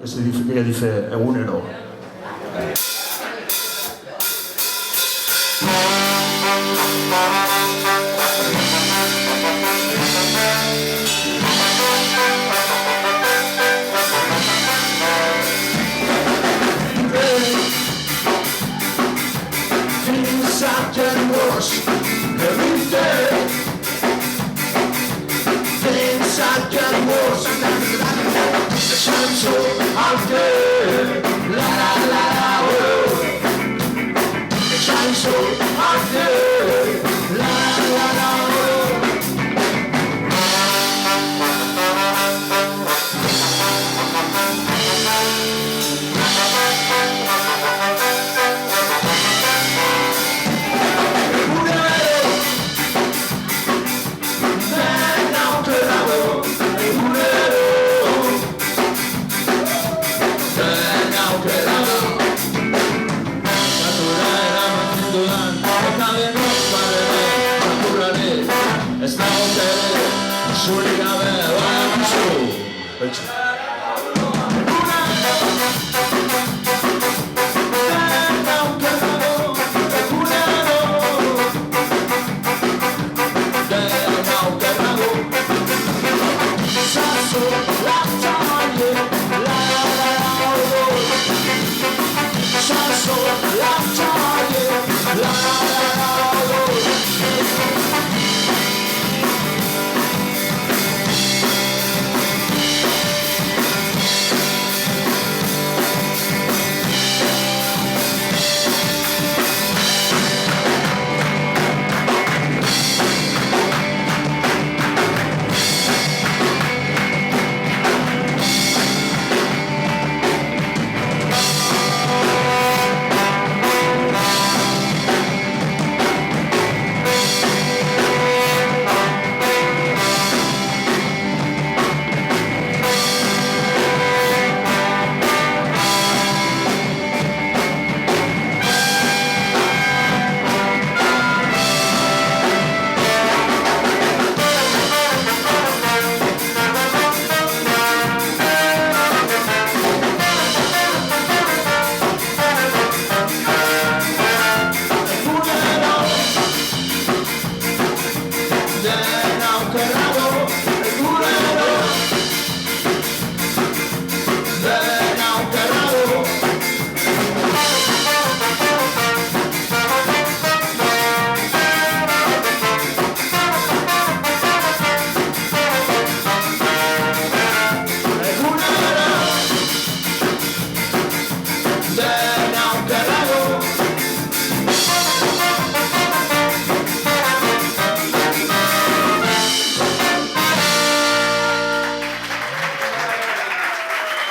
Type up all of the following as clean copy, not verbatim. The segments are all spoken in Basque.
que dice egunero. Things are getting worse every day. Things are getting worse. The sun's so out there. La la la la. Oh. The sun's so out there. La la la la.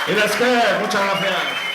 Y es que, muchas gracias.